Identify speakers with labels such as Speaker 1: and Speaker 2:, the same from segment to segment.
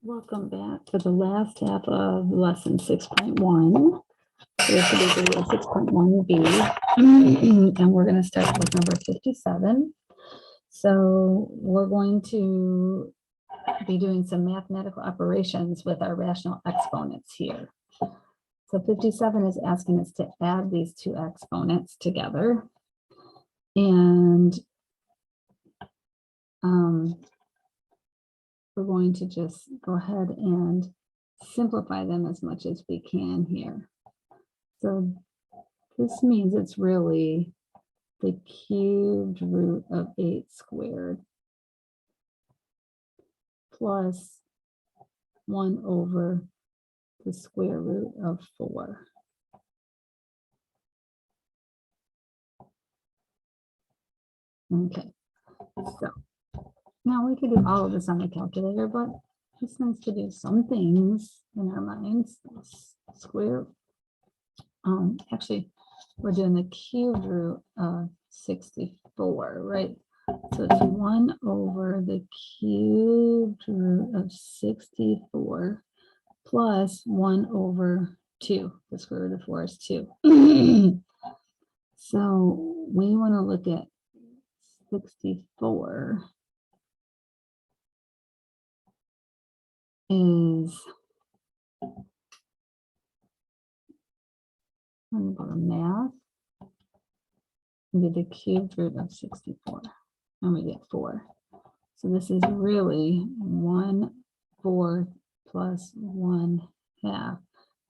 Speaker 1: Welcome back to the last half of lesson 6.1. We have to do the 6.1b, and we're going to start with number 57. So we're going to be doing some mathematical operations with our rational exponents here. So 57 is asking us to add these two exponents together. And we're going to just go ahead and simplify them as much as we can here. So this means it's really the cubed root of 8 squared plus 1 over the square root of 4. Okay, so now we could do all of this on the calculator, but it's nice to do some things in our minds. Square, actually, we're doing the cubed root of 64, right? So it's 1 over the cubed root of 64 plus 1 over 2. The square root of 4 is 2. So we want to look at 64 is, I'm going to go to math, and do the cubed root of 64, and we get 4. So this is really 1/4 plus 1/2,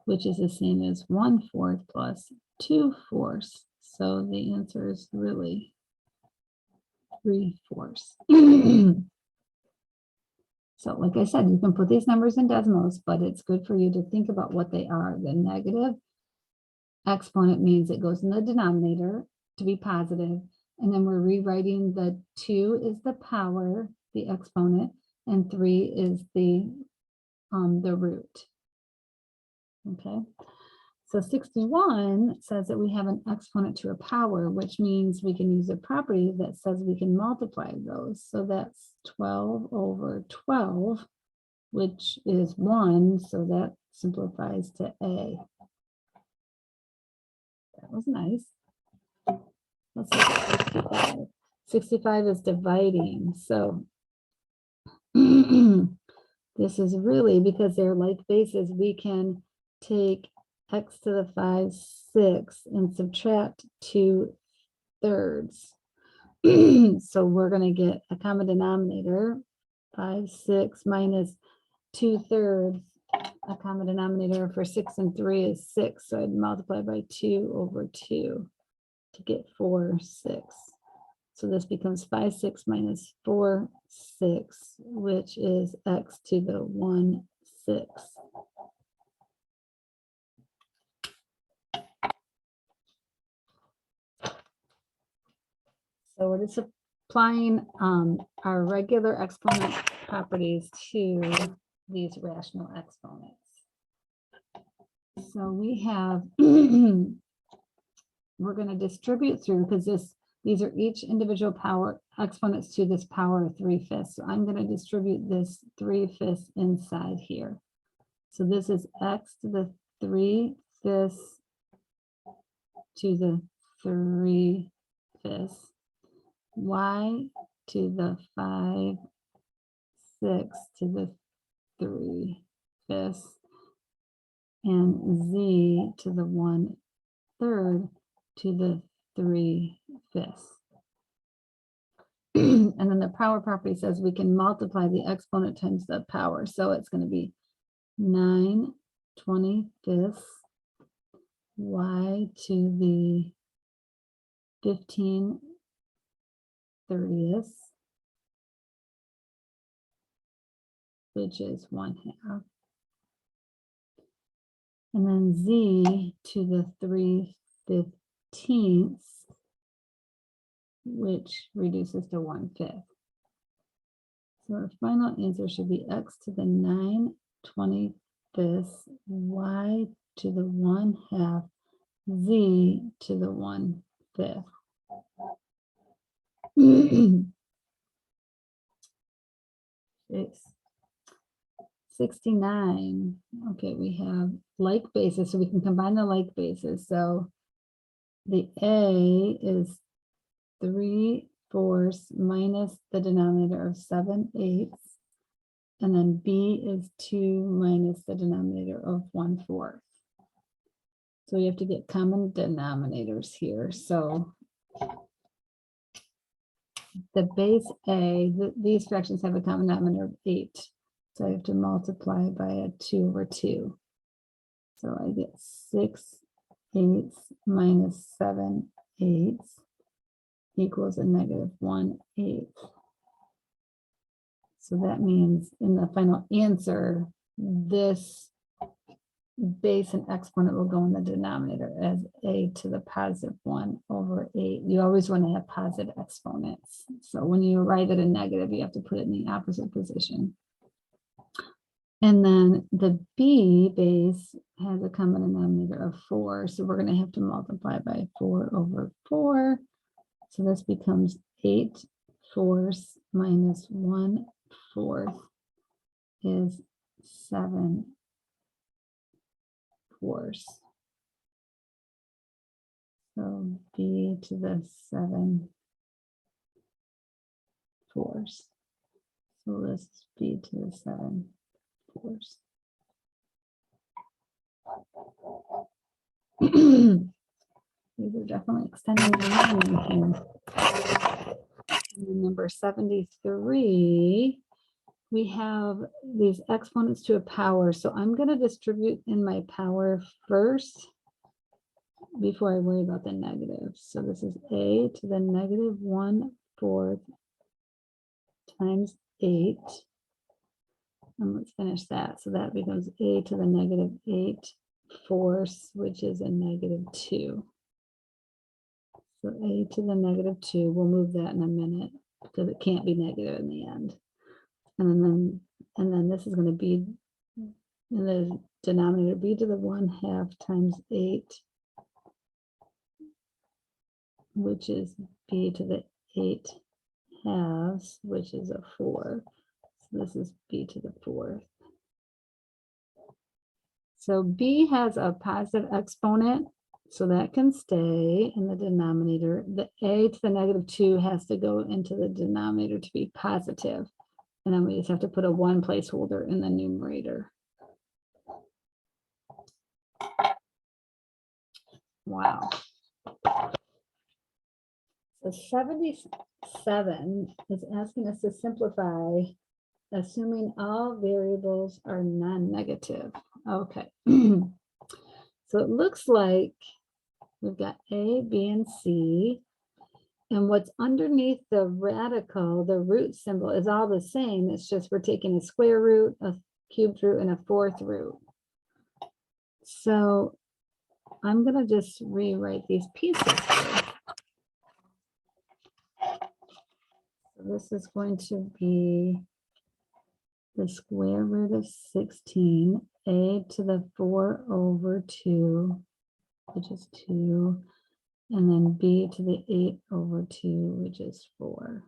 Speaker 1: which is the same as 1/4 plus 2/4. So the answer is really 3/4. So like I said, you can put these numbers in decimals, but it's good for you to think about what they are. The negative exponent means it goes in the denominator to be positive, and then we're rewriting the 2 is the power, the exponent, and 3 is the root. Okay, so 61 says that we have an exponent to a power, which means we can use a property that says we can multiply those. So that's 12 over 12, which is 1, so that simplifies to A. That was nice. Let's look at 65. 65 is dividing, so this is really, because they're like bases, we can take x to the 5, 6 and subtract 2/3. So we're going to get a common denominator, 5, 6 minus 2/3. A common denominator for 6 and 3 is 6. So I'd multiply by 2 over 2 to get 4, 6. So this becomes 5, 6 minus 4, 6, which is x to the 1, 6. So we're just applying our regular exponent properties to these rational exponents. So we have, we're going to distribute through, because these are each individual power exponents to this power of 3/5. So I'm going to distribute this 3/5 inside here. So this is x to the 3/5 to the 3/5, y to the 5, 6 to the 3/5, and z to the 1/3 to the 3/5. And then the power property says we can multiply the exponent times the power. So it's going to be 9/25 y to the 15/30, which is 1/2. And then z to the 3/15, which reduces to 1/5. So our final answer should be x to the 9/25, y to the 1/2, z to the 1/5. 69. Okay, we have like bases, so we can combine the like bases. So the A is 3/4 minus the denominator of 7/8. And then B is 2 minus the denominator of 1/4. So we have to get common denominators here. So the base A, these fractions have a common denominator of 8. So I have to multiply by a 2/2. So I get 6/8 minus 7/8 equals a -1/8. So that means in the final answer, this base and exponent will go in the denominator as a to the +1/8. You always want to have positive exponents. So when you write it in negative, you have to put it in the opposite position. And then the B base has a common denominator of 4. So we're going to have to multiply by 4/4. So this becomes 8/4 minus 1/4 is 7/4. So B to the 7/4. So this is B to the 7/4. These are definitely extending the learning here. And then number 73, we have these exponents to a power. So I'm going to distribute in my power first before I worry about the negative. So this is a to the -1/4 times 8. And let's finish that. So that becomes a to the -8/4, which is a -2. So a to the -2, we'll move that in a minute because it can't be negative in the end. And then this is going to be in the denominator, b to the 1/2 times 8, which is b to the 8/2, which is a 4. So this is b to the 4th. So b has a positive exponent, so that can stay in the denominator. The a to the -2 has to go into the denominator to be positive. And then we just have to put a 1 placeholder in the numerator. Wow. So 77 is asking us to simplify, assuming all variables are non-negative. Okay. So it looks like we've got A, B, and C. And what's underneath the radical, the root symbol, is all the same. It's just we're taking a square root, a cubed root, and a fourth root. So I'm going to just rewrite these pieces here. So this is going to be the square root of 16, a to the 4/2, which is 2, and then b to the 8/2, which is 4.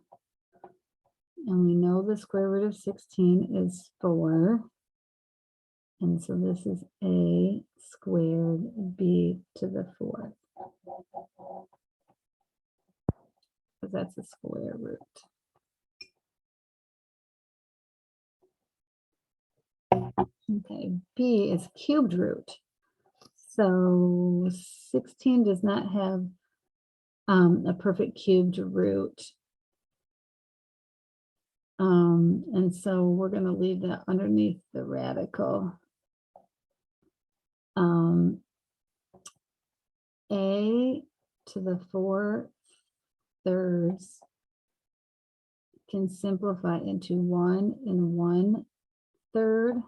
Speaker 1: And we know the square root of 16 is 4. And so this is a squared b to the 4th. Because that's a square root. Okay, b is cubed root. So 16 does not have a perfect cubed root. And so we're going to leave that underneath the radical. A to the 4/3 can simplify into 1 and 1/3.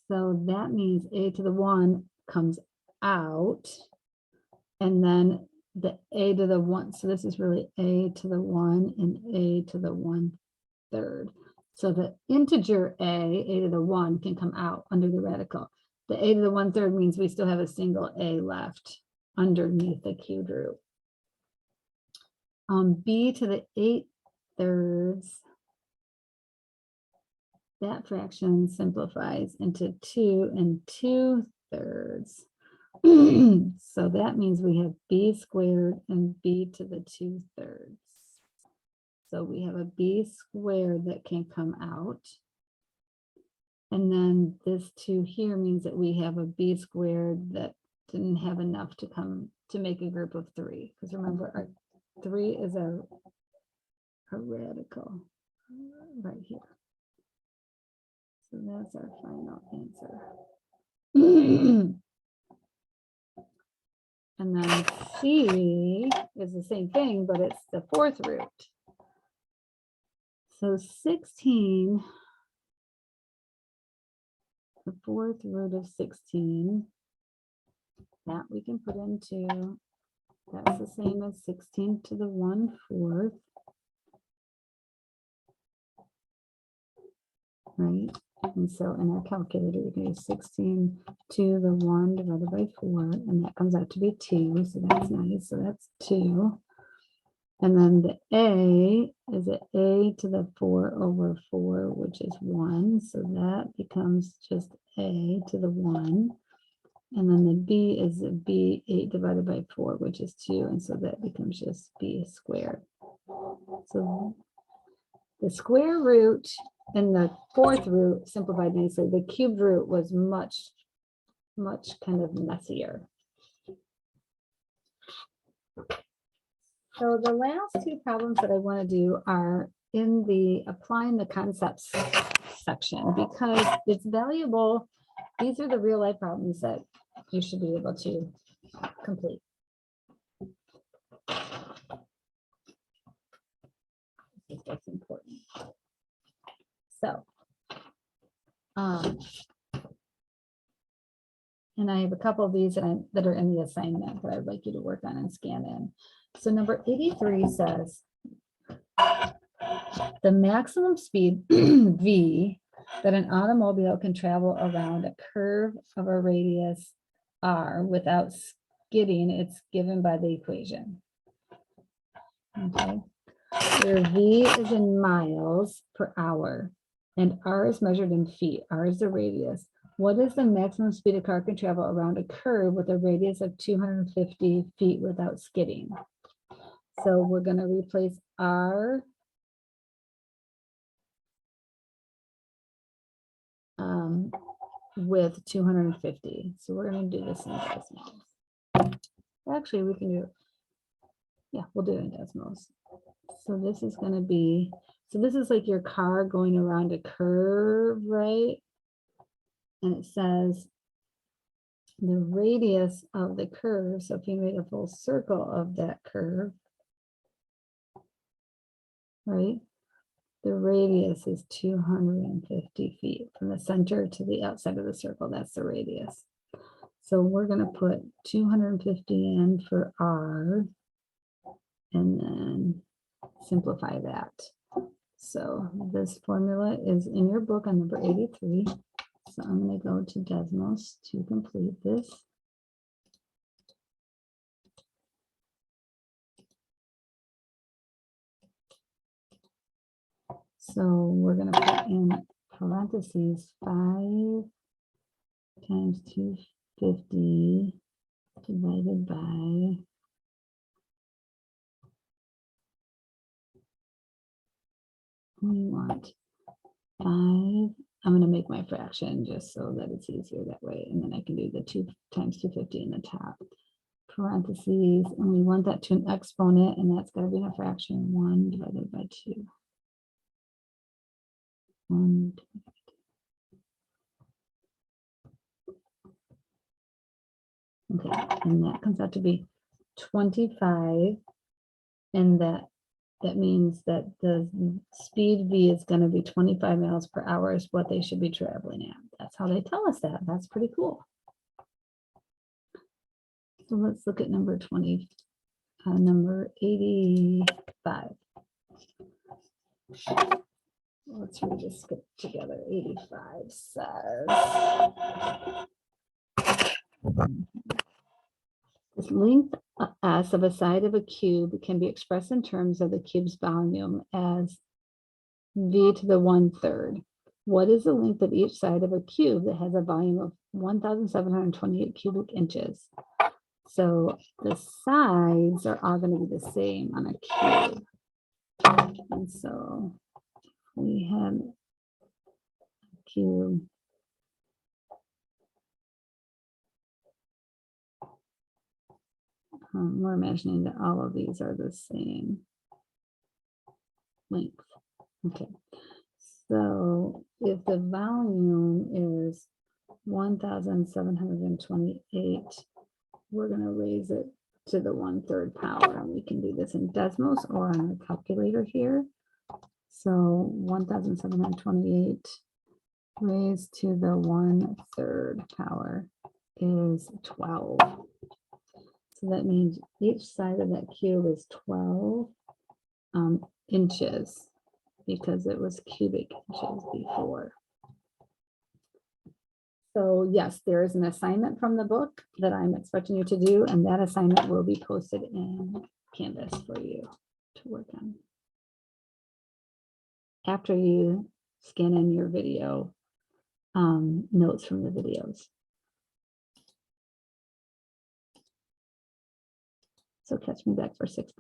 Speaker 1: So that means a to the 1 comes out, and then the a to the 1. So this is really a to the 1 and a to the 1/3. So the integer a to the 1 can come out under the radical. The a to the 1/3 means we still have a single a left underneath the cubed root. B to the 8/3 that fraction simplifies into 2 2/3. So that means we have b squared and b to the 2/3. So we have a b squared that can come out. And then this 2 here means that we have a b squared that didn't have enough to come to make a group of 3. Because remember, our 3 is a radical right here. So that's our final answer. And then C is the same thing, but it's the 4th root. So 16, the 4th root of 16, that we can put into, that's the same as 16 to the 1/4, right? And so in our calculator, we can use 16 to the 1 divided by 4, and that comes out to be 2, so that's nice, so that's 2. And then the A is a to the 4/4, which is 1. So that becomes just a to the 1. And then the B is a B 8 divided by 4, which is 2. And so that becomes just B squared. So the square root and the 4th root simplified nicely. The cubed root was much kind of messier. So the last 2 problems that I want to do are in the applying the concepts section because it's valuable. These are the real life problems that you should be able to complete. This is what's important. So, and I have a couple of these that are in the assignment that I'd like you to work on and scan in. So number 83 says, the maximum speed v that an automobile can travel around a curve of a radius r without skidding, it's given by the equation. Okay, where v is in miles per hour and r is measured in feet. R is the radius. What is the maximum speed a car can travel around a curve with a radius of 250 feet without skidding? So we're going to replace R with 250. So we're going to do this in decimals. Actually, we can do, yeah, we'll do it in decimals. So this is going to be, so this is like your car going around a curve, right? And it says the radius of the curve. So if you made a full circle of that curve, right? The radius is 250 feet from the center to the outside of the circle. That's the radius. So we're going to put 250 in for R and then simplify that. So this formula is in your book on number 83. So I'm going to go to decimals to complete this. So we're going to put in parentheses 5 times 250 divided by we want 5. I'm going to make my fraction just so that it's easier that way. And then I can do the 2 times 250 in the top. Parentheses, and we want that to an exponent, and that's got to be in a fraction. 1 divided by 2. 1 divided. Okay, and that comes out to be 25, and that means that the speed v is going to be 25 miles per hour is what they should be traveling at. That's how they tell us that. That's pretty cool. So let's look at number 85. Let's read this together. 85 says, this length S of a side of a cube can be expressed in terms of the cube's volume as v to the 1/3. what is the length of each side of a cube that has a volume of 1,728 cubic inches? So the sides are all going to be the same on a cube. And so we have a cube. We're imagining that all of these are the same length. Okay. So if the volume is 1,728, we're going to raise it to the 1/3 power. And we can do this in decimals or on a calculator here. So 1,728 raised to the 1/3 power is 12. So that means each side of that cube is 12 inches, because it was cubic inches before. So yes, there is an assignment from the book that I'm expecting you to do, and that assignment will be posted in Canvas for you to work on after you scan in your video notes from the videos. So catch me back for 6.0.